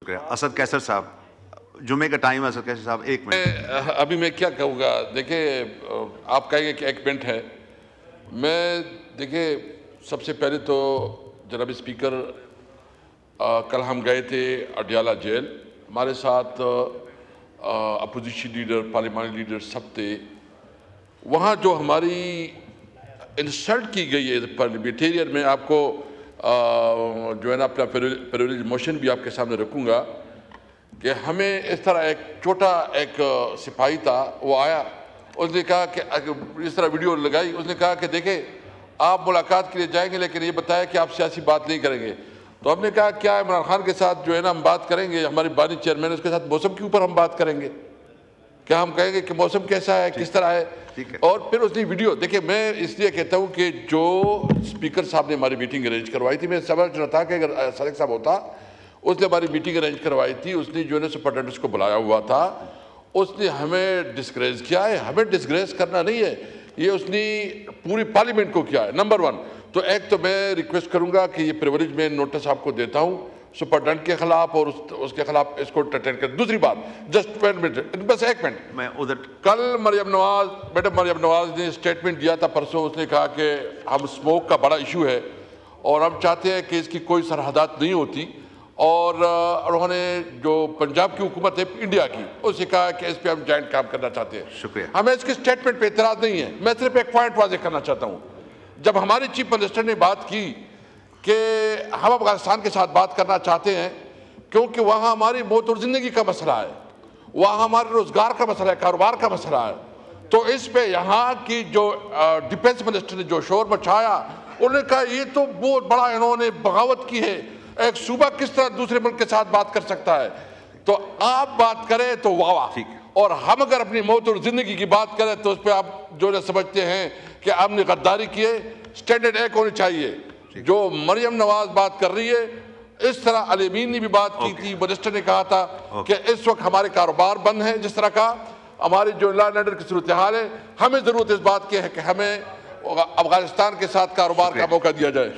شکریہ. اسد کیسر صاحب, جمعے کا ٹائم ہے. اسد کیسر صاحب 1 منٹ. ابھی میں کیا کہوں گا, دیکھیں آپ کہیں گے کہ 1 منٹ ہے. میں دیکھیں سب سے پہلے تو جناب اسپیکر, کل ہم گئے تھے اڈیالہ جیل, ہمارے ساتھ اپوزیشن لیڈر, پارلیمانی لیڈر سب تھے. وہاں جو ہماری انسلٹ کی گئی ہے پارلیمنٹیرین, میں آپ کو جو ہے نا اپنا پریویلیج موشن بھی آپ کے سامنے رکھوں گا کہ ہمیں اس طرح ایک چھوٹا ایک سپاہی تھا, وہ آیا, اس نے کہا کہ اس طرح ویڈیو لگائی, اس نے کہا کہ دیکھیں آپ ملاقات کے لیے جائیں گے لیکن یہ بتایا کہ آپ سیاسی بات نہیں کریں گے. تو ہم نے کہا کیا عمران خان کے ساتھ جو ہے نا ہم بات کریں گے, ہماری بانی چیئرمین, اس کے ساتھ موسم کے اوپر ہم بات کریں گے, کیا ہم کہیں گے کہ موسم کیسا ہے, کس طرح ہے. اور پھر اس نے ویڈیو دیکھیں, میں اس لیے کہتا ہوں کہ جو اسپیکر صاحب نے ہماری میٹنگ ارینج کروائی تھی, میں سمجھ رہا تھا کہ اگر صادق صاحب ہوتا, اس نے ہماری میٹنگ ارینج کروائی تھی, اس نے جو ہے نا سپرنٹینڈنٹس کو بلایا ہوا تھا, اس نے ہمیں ڈسکریز کیا ہے. ہمیں ڈسکریز کرنا نہیں ہے, یہ اس نے پوری پارلیمنٹ کو کیا ہے. نمبر 1 تو ایک تو میں ریکویسٹ کروں گا کہ یہ پریویلیج میں نوٹس آپ کو دیتا ہوں سپرنٹینڈنٹ کے خلاف اور اس کے خلاف اس کو اٹینڈ کر. دوسری بات, جسٹ 1 منٹ, بس 1 منٹ. میں ادھر کل میڈم مریم نواز نے اسٹیٹمنٹ دیا تھا پرسوں, اس نے کہا کہ ہم اسموک کا بڑا ایشو ہے اور ہم چاہتے ہیں کہ اس کی کوئی سرحدات نہیں ہوتی, اور انہوں نے جو پنجاب کی حکومت ہے انڈیا کی, اس نے کہا کہ اس پہ ہم جوائنٹ کام کرنا چاہتے ہیں. شکریہ. ہمیں اس کی اسٹیٹمنٹ پہ اعتراض نہیں ہے, میں صرف ایک پوائنٹ واضح کرنا چاہتا ہوں. جب ہمارے چیف منسٹر نے بات کی کہ ہم افغانستان کے ساتھ بات کرنا چاہتے ہیں کیونکہ وہاں ہماری موت اور زندگی کا مسئلہ ہے, وہاں ہمارے روزگار کا مسئلہ ہے, کاروبار کا مسئلہ ہے, تو اس پہ یہاں کی جو ڈیفنس منسٹر نے جو شور مچایا, انہوں نے کہا یہ تو بہت بڑا انہوں نے بغاوت کی ہے, ایک صوبہ کس طرح دوسرے ملک کے ساتھ بات کر سکتا ہے. تو آپ بات کریں تو واہ, اور ہم اگر اپنی موت اور زندگی کی بات کریں تو اس پہ آپ جو سمجھتے ہیں کہ ہم نے غداری کی ہے. اسٹینڈرڈ ایک ہونی چاہیے. جو مریم نواز بات کر رہی ہے, اس طرح علی امین نے بھی بات کی تھی, منسٹر نے کہا تھا کہ اس وقت ہمارے کاروبار بند ہیں, جس طرح کا ہماری جو لا اینڈ آرڈر کی صورتحال ہے, ہمیں ضرورت اس بات کی ہے کہ ہمیں افغانستان کے ساتھ کاروبار کا موقع دیا جائے.